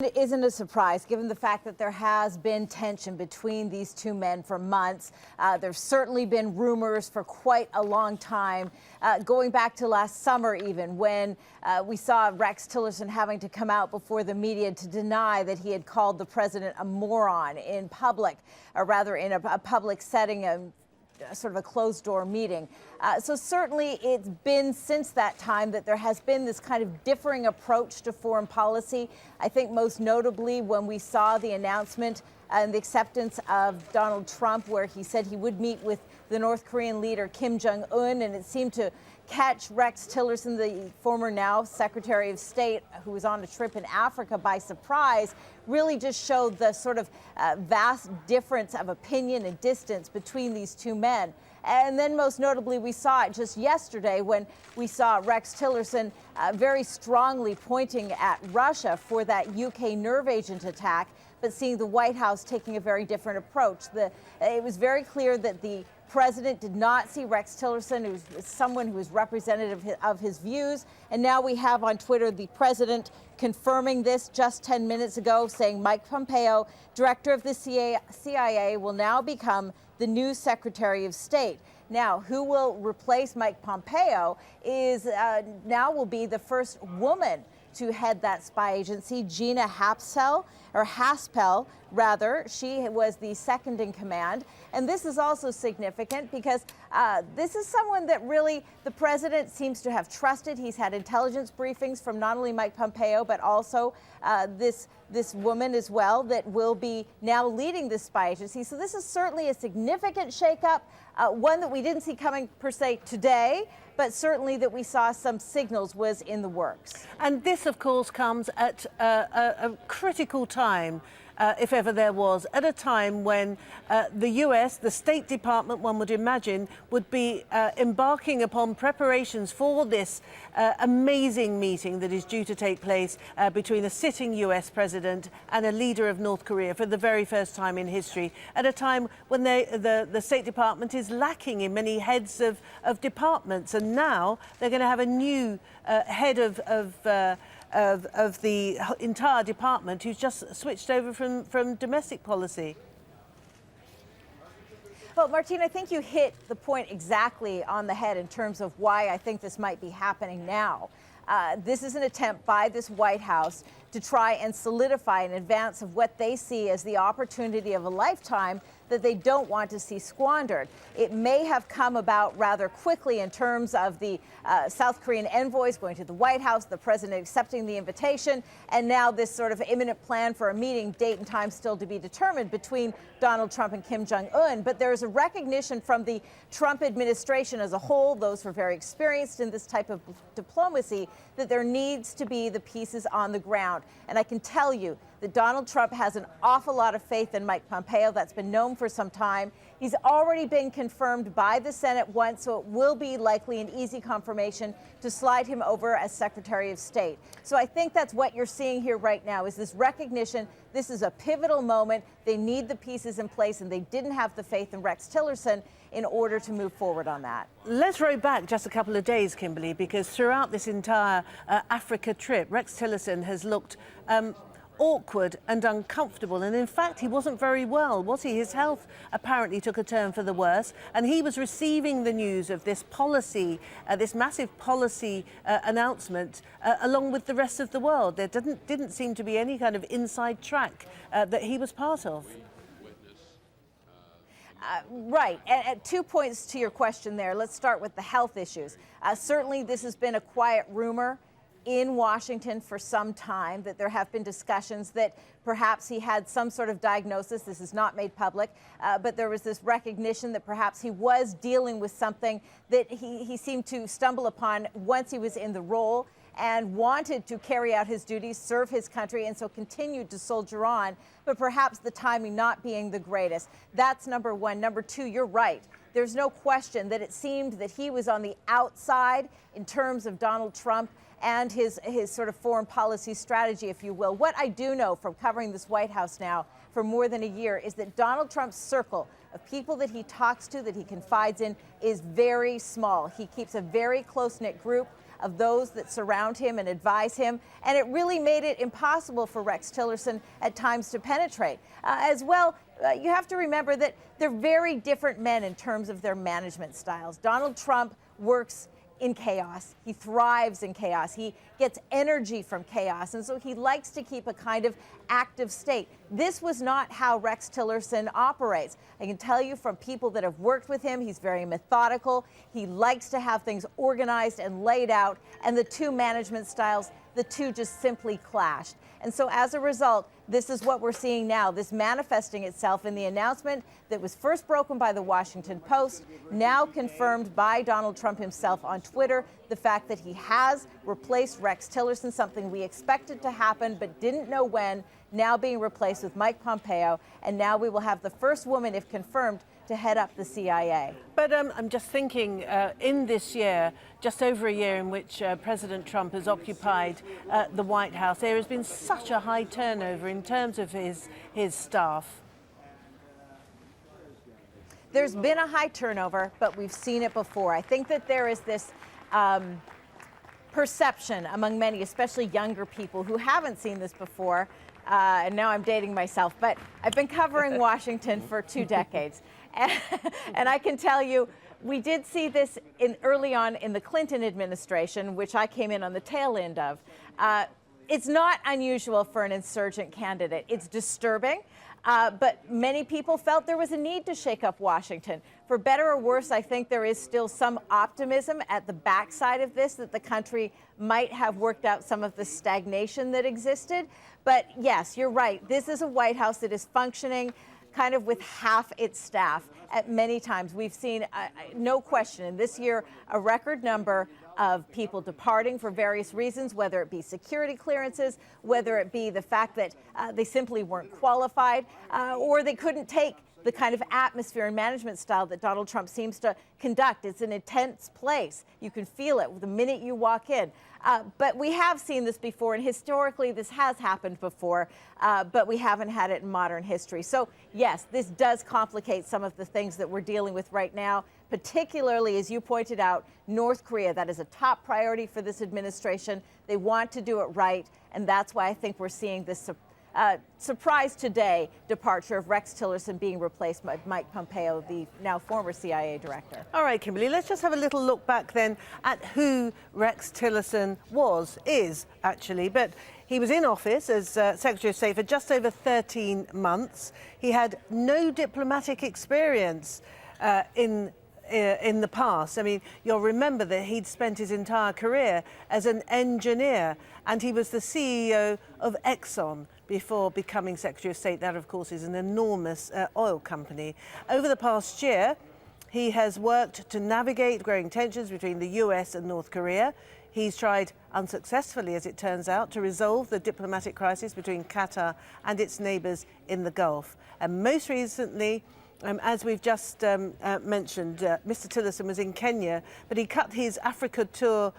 It isn't a surprise, given the fact that there has been tension between these two men for months. There's certainly been rumors for quite a long time, going back to last summer even, when we saw Rex Tillerson having to come out before the media to deny that he had called the president a moron in public, or rather in a public setting, sort of a closed-door meeting. So certainly it's been since that time that there has been this kind of differing approach to foreign policy. I think most notably when we saw the announcement and the acceptance of Donald Trump, where he said he would meet with the North Korean leader Kim Jong-un, and it seemed to catch Rex Tillerson, the former now Secretary of State, who was on a trip in Africa, by surprise. Really just showed the sort of vast difference of opinion and distance between these two men. And then most notably, we saw it just yesterday when we saw Rex Tillerson very strongly pointing at Russia for that UK nerve agent attack, but seeing the White House taking a very different approach. It was very clear that the president did not see Rex Tillerson, who's someone who is representative of his views. And now we have on Twitter the president confirming this just 10 minutes ago, saying Mike Pompeo, director of the CIA, will now become the new Secretary of State. Now, who will replace Mike Pompeo is now will be the first woman to head that spy agency, Gina Haspel. She was the second in command. And this is also significant because this is someone that really the president seems to have trusted. He's had intelligence briefings from not only Mike Pompeo, but also this woman as well that will be now leading this spy agency. So this is certainly a significant shakeup, one that we didn't see coming per se today, but certainly that we saw some signals was in the works. And this, of course, comes at a critical time, if ever there was, at a time when the US, the State Department, one would imagine, would be embarking upon preparations for this amazing meeting that is due to take place between a sitting US president and a leader of North Korea for the very first time in history, at a time when the State Department is lacking in many heads of departments. And now they're going to have a new head of the entire department who's just switched over from domestic policy. Well, Martine, I think you hit the point exactly on the head in terms of why I think this might be happening now. This is an attempt by this White House to try and solidify in advance of what they see as the opportunity of a lifetime that they don't want to see squandered. It may have come about rather quickly in terms of the South Korean envoys going to the White House, the president accepting the invitation, and now this sort of imminent plan for a meeting, date and time still to be determined, between Donald Trump and Kim Jong-un. But there is a recognition from the Trump administration as a whole, those who are very experienced in this type of diplomacy, that there needs to be the pieces on the ground. And I can tell you that Donald Trump has an awful lot of faith in Mike Pompeo. That's been known for some time. He's already been confirmed by the Senate once, so it will be likely an easy confirmation to slide him over as Secretary of State. So I think that's what you're seeing here right now, is this recognition. This is a pivotal moment. They need the pieces in place, and they didn't have the faith in Rex Tillerson in order to move forward on that. Let's roll back just a couple of days, Kimberly, because throughout this entire Africa trip, Rex Tillerson has looked awkward and uncomfortable, and in fact he wasn't very well, was he? His health apparently took a turn for the worse, and he was receiving the news of this policy, this massive policy announcement along with the rest of the world. There didn't seem to be any kind of inside track that he was part of. Right. And 2 points to your question there. Let's start with the health issues. Certainly this has been a quiet rumor in Washington for some time, that there have been discussions that perhaps he had some sort of diagnosis. This is not made public, but there was this recognition that perhaps he was dealing with something that he seemed to stumble upon once he was in the role, and wanted to carry out his duties, serve his country, and so continued to soldier on, but perhaps the timing not being the greatest. That's number one. Number two, you're right. There's no question that it seemed that he was on the outside in terms of Donald Trump and his sort of foreign policy strategy, if you will. What I do know from covering this White House now for more than a year is that Donald Trump's circle of people that he talks to, that he confides in, is very small. He keeps a very close-knit group. of those that surround him and advise him, and it really made it impossible for Rex Tillerson at times to penetrate. As well, you have to remember that they're very different men in terms of their management styles. Donald Trump works in chaos. He thrives in chaos. He gets energy from chaos. And so he likes to keep a kind of active state. This was not how Rex Tillerson operates. I can tell you from people that have worked with him, he's very methodical. He likes to have things organized and laid out. And the two management styles, the two just simply clashed. And so as a result, this is what we're seeing now, this manifesting itself in the announcement that was first broken by the Washington Post, now confirmed by Donald Trump himself on Twitter, the fact that he has replaced Rex Tillerson, something we expected to happen but didn't know when, now being replaced with Mike Pompeo. And now we will have the first woman, if confirmed, to head up the CIA. But I'm just thinking, in this year, just over a year in which President Trump has occupied the White House, there has been such a high turnover in terms of his staff. There's been a high turnover, but we've seen it before. I think that there is this perception among many, especially younger people who haven't seen this before, and now I'm dating myself, but I've been covering Washington for 2 decades. And I can tell you, we did see this early on in the Clinton administration, which I came in on the tail end of. It's not unusual for an insurgent candidate. It's disturbing, but many people felt there was a need to shake up Washington. For better or worse, I think there is still some optimism at the backside of this that the country might have worked out some of the stagnation that existed. But yes, you're right. This is a White House that is functioning kind of with half its staff at many times. We've seen, no question, in this year, a record number of people departing for various reasons, whether it be security clearances, whether it be the fact that they simply weren't qualified, or they couldn't take the kind of atmosphere and management style that Donald Trump seems to conduct. It's an intense place. You can feel it the minute you walk in. But we have seen this before, and historically this has happened before, but we haven't had it in modern history. So yes, this does complicate some of the things that we're dealing with right now, particularly, as you pointed out, North Korea. That is a top priority for this administration. They want to do it right, and that's why I think we're seeing this surprise today departure of Rex Tillerson being replaced by Mike Pompeo, the now former CIA director. All right, Kimberly, let's just have a little look back then at who Rex Tillerson is actually. But he was in office as Secretary of State for just over 13 months. He had no diplomatic experience in the past. I mean, you'll remember that he'd spent his entire career as an engineer, and he was the CEO of Exxon before becoming Secretary of State. That, of course, is an enormous oil company. Over the past year, he has worked to navigate growing tensions between the US and North Korea. He's tried unsuccessfully, as it turns out, to resolve the diplomatic crisis between Qatar and its neighbours in the Gulf. And most recently, as we've just mentioned, Mr. Tillerson was in Kenya, but he cut his Africa tour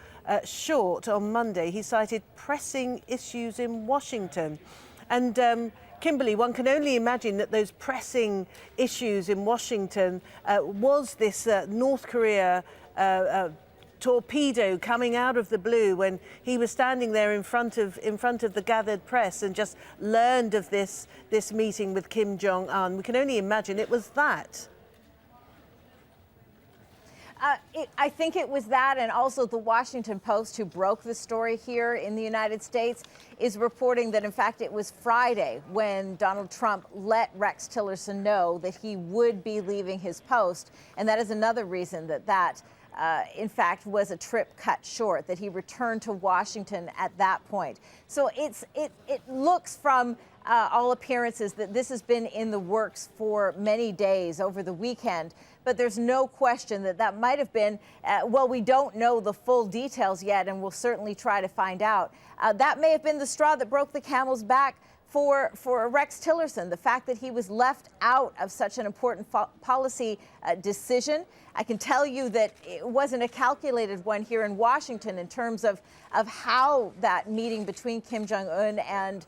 short on Monday. He cited pressing issues in Washington. And Kimberly, one can only imagine that those pressing issues in Washington was this North Korea torpedo coming out of the blue when he was standing there in front of the gathered press and just learned of this meeting with Kim Jong-un. We can only imagine it was that. I think it was that, and also the Washington Post, who broke the story here in the United States, is reporting that, in fact, it was Friday when Donald Trump let Rex Tillerson know that he would be leaving his post. And that is another reason that in fact, was a trip cut short, that he returned to Washington at that point. So it looks from all appearances that this has been in the works for many days over the weekend. But there's no question that might have been, well, we don't know the full details yet, and we'll certainly try to find out. That may have been the straw that broke the camel's back for Rex Tillerson, the fact that he was left out of such an important policy decision. I can tell you that it wasn't a calculated one here in Washington in terms of how that meeting between Kim Jong-un and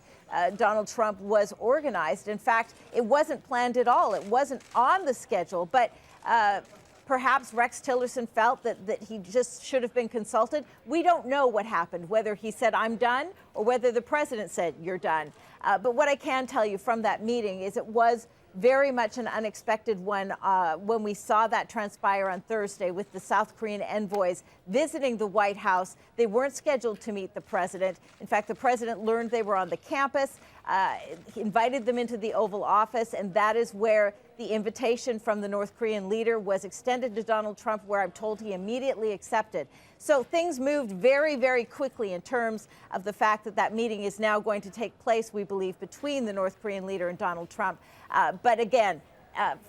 Donald Trump was organized. In fact, it wasn't planned at all. It wasn't on the schedule. But Perhaps Rex Tillerson felt that he just should have been consulted. We don't know what happened, whether he said, I'm done, or whether the president said, you're done. But what I can tell you from that meeting is it was very much an unexpected one when we saw that transpire on Thursday with the South Korean envoys visiting the White House. They weren't scheduled to meet the president. In fact, the president learned they were on the campus. He invited them into the Oval Office, and that is where the invitation from the North Korean leader was extended to Donald Trump, where I'm told he immediately accepted. So things moved very, very quickly in terms of the fact that that meeting is now going to take place, we believe, between the North Korean leader and Donald Trump. But again,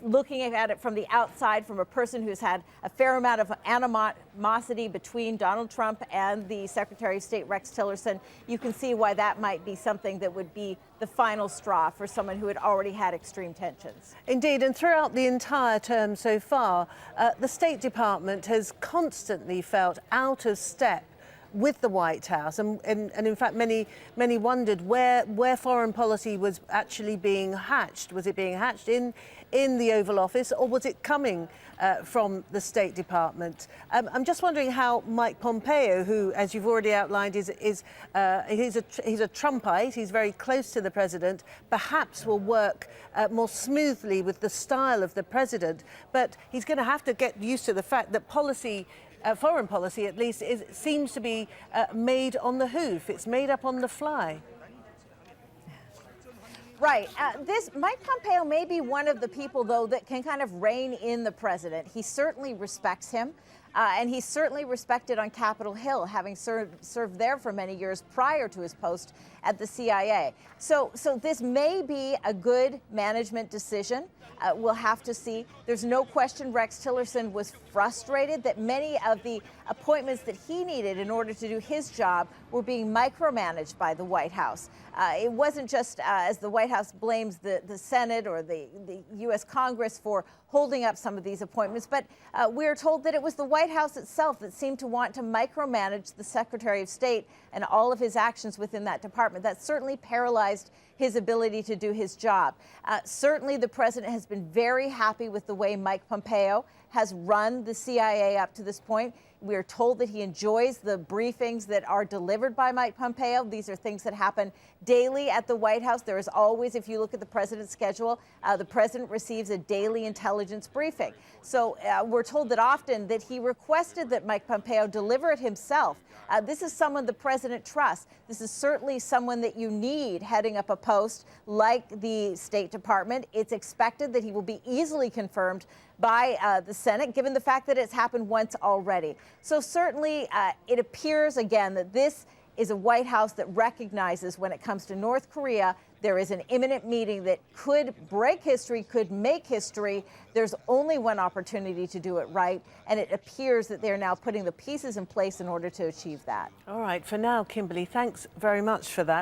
looking at it from the outside, from a person who's had a fair amount of animosity between Donald Trump and the Secretary of State, Rex Tillerson, you can see why that might be something that would be the final straw for someone who had already had extreme tensions. Indeed, and throughout the entire term so far, the State Department has constantly felt out of step with the White House, and in fact many wondered where foreign policy was actually being hatched. Was it being hatched in the Oval Office, or was it coming from the State Department? I'm just wondering how Mike Pompeo, who, as you've already outlined, he's a Trumpite, he's very close to the president, perhaps will work more smoothly with the style of the president, but he's going to have to get used to the fact that policy, foreign policy at least, seems to be made on the hoof. It's made up on the fly. Right. Mike Pompeo may be one of the people, though, that can kind of rein in the president. He certainly respects him. And he's certainly respected on Capitol Hill, having served there for many years prior to his post at the CIA. So this may be a good management decision. We'll have to see. There's no question Rex Tillerson was frustrated that many of the appointments that he needed in order to do his job were being micromanaged by the White House. It wasn't just as the White House blames the Senate or the U.S. Congress for holding up some of these appointments, but we're told that it was the White House itself that seemed to want to micromanage the Secretary of State and all of his actions within that department. That certainly paralyzed his ability to do his job. Certainly the president has been very happy with the way Mike Pompeo has run the CIA up to this point. We are told that he enjoys the briefings that are delivered by Mike Pompeo. These are things that happen daily at the White House. There is always, if you look at the president's schedule, the president receives a daily intelligence briefing. So we're told that often that he requested that Mike Pompeo deliver it himself. This is someone the president trusts. This is certainly someone that you need heading up a post like the State Department. It's expected that he will be easily confirmed by the Senate, given the fact that it's happened once already. So certainly it appears, again, that this is a White House that recognizes when it comes to North Korea, there is an imminent meeting that could break history, could make history. There's only one opportunity to do it right, and it appears that they're now putting the pieces in place in order to achieve that. All right, for now, Kimberly, thanks very much for that.